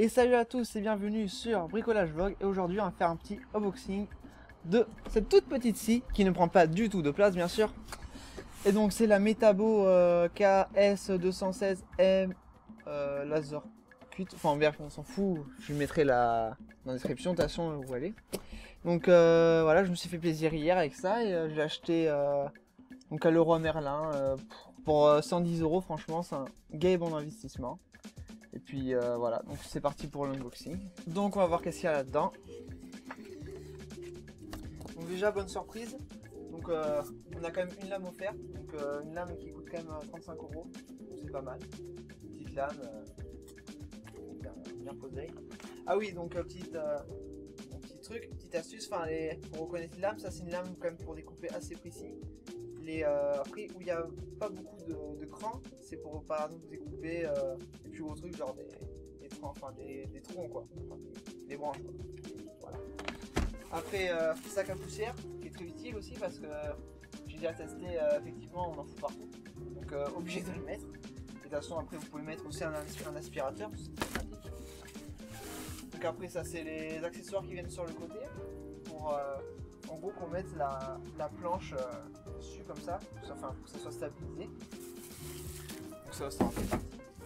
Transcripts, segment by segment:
Et salut à tous et bienvenue sur Bricolage Vlog. Et aujourd'hui on va faire un petit unboxing de cette toute petite scie qui ne prend pas du tout de place bien sûr. Et donc c'est la Metabo KS216M laser cut. Enfin bref on s'en fout, je mettrai dans la description de toute façon où elle est. Donc voilà, je me suis fait plaisir hier avec ça et j'ai acheté donc à Leroy Merlin pour 110 €. Franchement c'est un gai bon investissement. Et puis voilà, donc c'est parti pour l'unboxing. Donc on va voir qu'est-ce qu'il y a là-dedans. Donc déjà bonne surprise. Donc on a quand même une lame offerte. Donc une lame qui coûte quand même 35 €. Donc c'est pas mal. Petite lame bien posée. Ah oui, donc petit truc, petite astuce. Enfin pour reconnaître les lames, ça c'est une lame quand même pour découper assez précis. Après où il n'y a pas beaucoup de crans, c'est pour par exemple découper des plus gros trucs genre des troncs quoi, enfin, des branches quoi. Voilà. Après sac à poussière qui est très utile aussi parce que j'ai déjà testé, effectivement on en fout partout, donc obligé de le mettre. Et de toute façon après vous pouvez mettre aussi un aspirateur, c'est pratique. Donc après ça c'est les accessoires qui viennent sur le côté pour en gros qu'on mette la planche dessus comme ça, enfin pour que ça soit stabilisé. Donc ça en fait partie.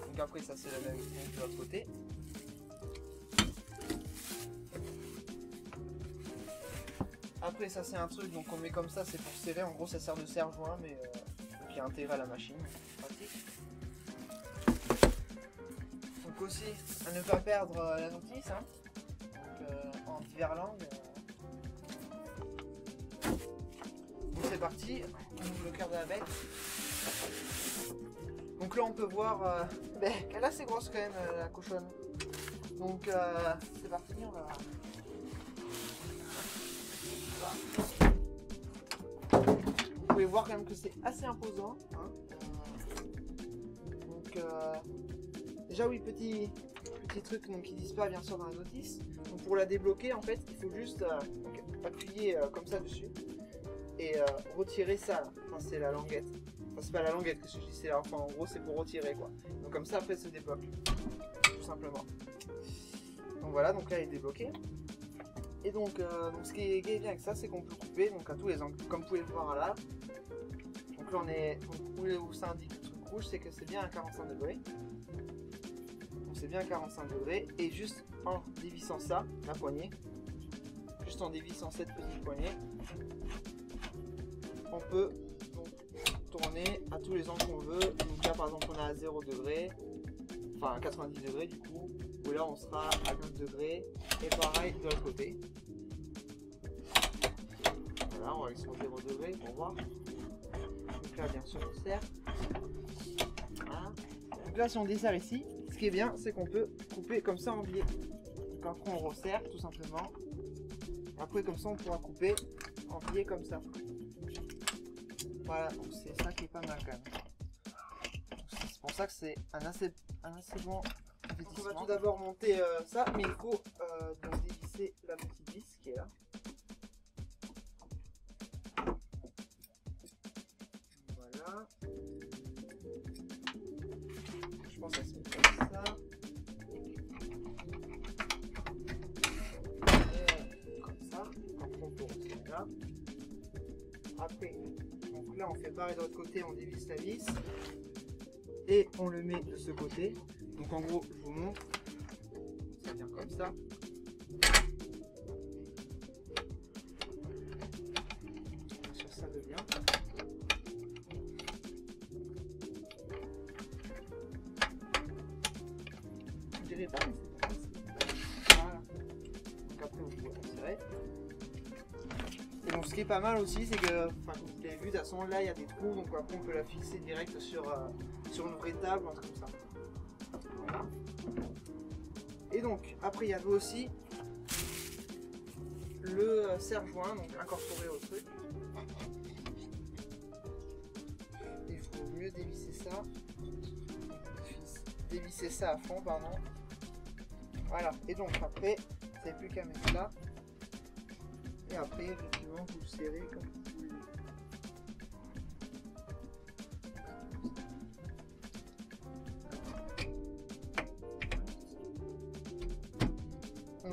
Donc après ça c'est la même de l'autre côté. Après ça c'est un truc donc on met comme ça, c'est pour serrer, en gros ça sert de serre-joint mais qui est intégré à la machine, pratique. Donc aussi à ne pas perdre la notice, hein. Donc en diverses langues. Donc c'est parti, on ouvre le cœur de la bête. Donc là on peut voir qu'elle est assez grosse quand même la cochonne. Donc c'est parti, on va... Vous pouvez voir quand même que c'est assez imposant, hein. Donc déjà oui, petit truc donc, qui disent pas bien sûr dans la notice. Donc pour la débloquer en fait il faut juste appuyer comme ça dessus et retirer ça là. Enfin c'est la languette, enfin c'est pas la languette que je dis, c'est enfin en gros c'est pour retirer quoi. Donc comme ça après se débloque tout simplement. Donc voilà, donc là il est débloqué. Et donc ce qui est bien avec ça c'est qu'on peut couper donc à tous les angles comme vous pouvez le voir là. Donc là on est où ça indique le truc rouge, c'est que c'est bien à 45 degrés. Donc c'est bien à 45 degrés et juste en dévissant ça, la poignée, juste en dévissant cette petite poignée, on peut donc tourner à tous les angles qu'on veut. Donc là par exemple on est à 0 degré, enfin à 90 degrés du coup, ou là on sera à 9 degrés et pareil de l'autre côté. Voilà, on va aller sur 0 degré pour voir. Donc là bien sûr on serre. Voilà. Donc là si on desserre ici, ce qui est bien c'est qu'on peut couper comme ça en biais. Donc après on resserre tout simplement. Après comme ça on pourra couper en biais comme ça. Voilà, donc c'est ça qui est pas mal quand même. C'est pour ça que c'est un assez bon investissement. On va tout d'abord monter ça, mais il faut donc dévisser la petite vis qui est là. Voilà. Je pense que ça se met comme ça. Et comme ça. Après on peut retirer là. Après, donc là on fait pareil de l'autre côté, on dévisse la vis et on le met de ce côté. Donc en gros je vous montre, ça vient comme ça. Sur ça devient. Je dirais pas mais c'est comme ça. Voilà. Donc après vous pouvez retirer. Et donc ce qui est pas mal aussi c'est que, enfin comme vous l'avez vu, de toute façon là il y a des trous, donc après on peut la fixer direct sur une vraie table, un truc comme ça. Voilà. Et donc après il y avait aussi le serre-joint, donc incorporé au truc. Il faut mieux dévisser ça. Dévisser ça à fond, pardon. Voilà, et donc après, vous n'avez plus qu'à mettre là. Et après, effectivement, vous le serrez comme vous voulez.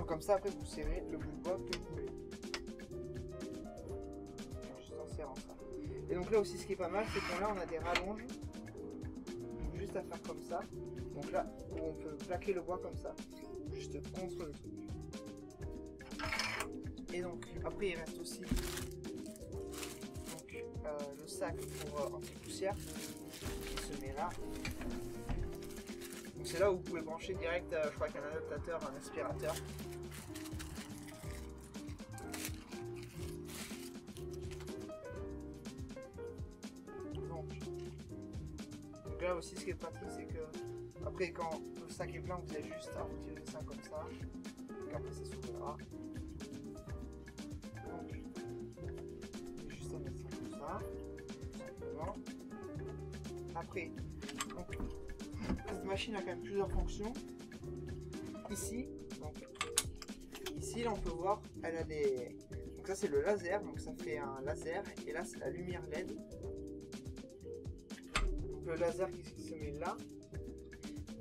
comme ça, après vous serrez le bout de bois que vous voulez. Juste en serrant ça. Et donc là aussi, ce qui est pas mal, c'est qu'on là, on a des rallonges. Donc juste à faire comme ça. Donc là, où on peut plaquer le bois comme ça, juste contre le truc. Et donc après, il reste aussi donc, le sac pour anti-poussière qui se met là. Donc c'est là où vous pouvez brancher direct, je crois, avec un adaptateur, un aspirateur. Donc là aussi, ce qui est pratique, c'est que après, quand le sac est plein, vous avez juste à retirer ça comme ça. Donc après, ça s'ouvrira. Donc, vous avez juste à mettre ça comme ça, tout simplement. Après, donc, cette machine a quand même plusieurs fonctions. Ici, là, on peut voir, elle a des. Donc ça, c'est le laser, donc ça fait un laser. Et là, c'est la lumière LED. Donc le laser qui se met là.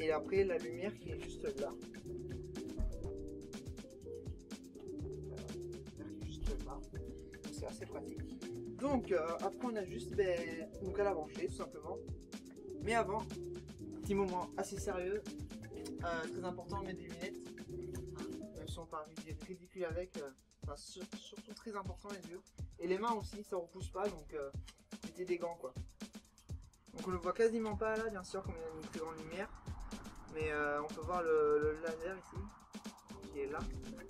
Et après la lumière qui est juste là. Donc c'est assez pratique. Donc après on a juste donc à la brancher tout simplement. Mais avant, petit moment assez sérieux, très important, mettre des lunettes. Même si on parle ridicule avec, surtout très important les yeux. Et les mains aussi, ça repousse pas, donc mettez des gants quoi. Donc on le voit quasiment pas là, bien sûr, comme il y a une très grande lumière. Mais on peut voir le laser ici, qui est là.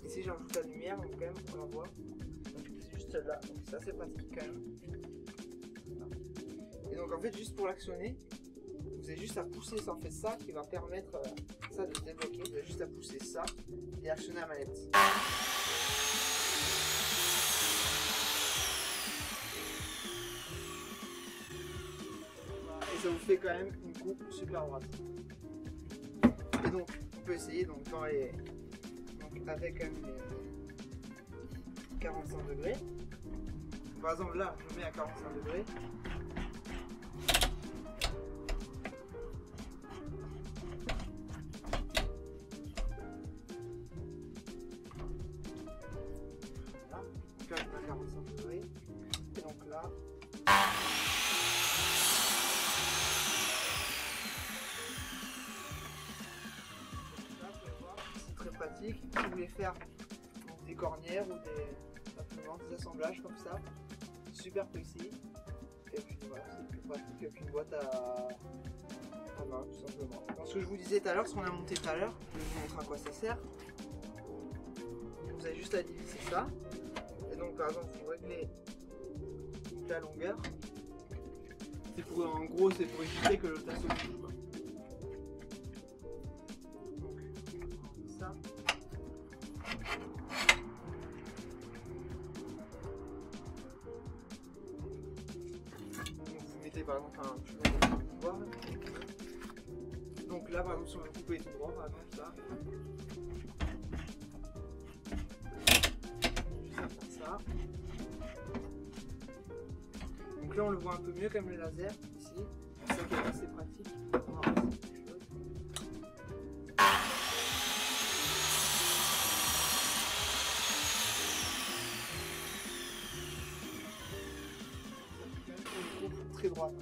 Ici j'ajoute la lumière, donc quand même on la voit. Donc c'est juste là, donc c'est assez pratique quand même. Voilà. Et donc en fait juste pour l'actionner, vous avez juste à pousser ça, en fait ça qui va permettre ça de se débloquer. Vous avez juste à pousser ça et actionner la manette. Et ça vous fait quand même une coupe super droite. Et donc, on peut essayer donc, dans les, donc avec les 45 degrés. Par exemple, là, je mets à 45 degrés. Voilà. Donc là, je mets à 45 degrés. Et donc là. Très pratique si vous voulez faire donc, des cornières ou des assemblages comme ça, super précis. Et puis voilà, c'est plus pratique qu'une boîte à main tout simplement. Donc, ce que je vous disais tout à l'heure, ce qu'on a monté tout à l'heure, je vous montre à quoi ça sert. Vous avez juste à diviser ça. Et donc par exemple vous réglez donc, la longueur. C'est pour, en gros c'est pour éviter que le tasseau bouge. Ça. Donc vous mettez par exemple un plus long pouvoir. Donc là par exemple si on veut couper tout droit, par exemple ça. Juste à faire ça. Donc là on le voit un peu mieux comme le laser ici. C'est ça qui est assez pratique. Très droite.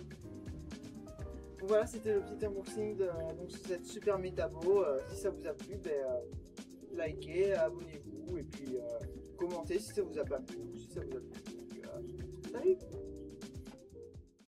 Donc voilà, c'était le petit unboxing de donc, cette super métabo. Si ça vous a plu, likez, abonnez-vous et puis commentez si ça vous a pas plu ou si ça vous a plu. Donc, salut!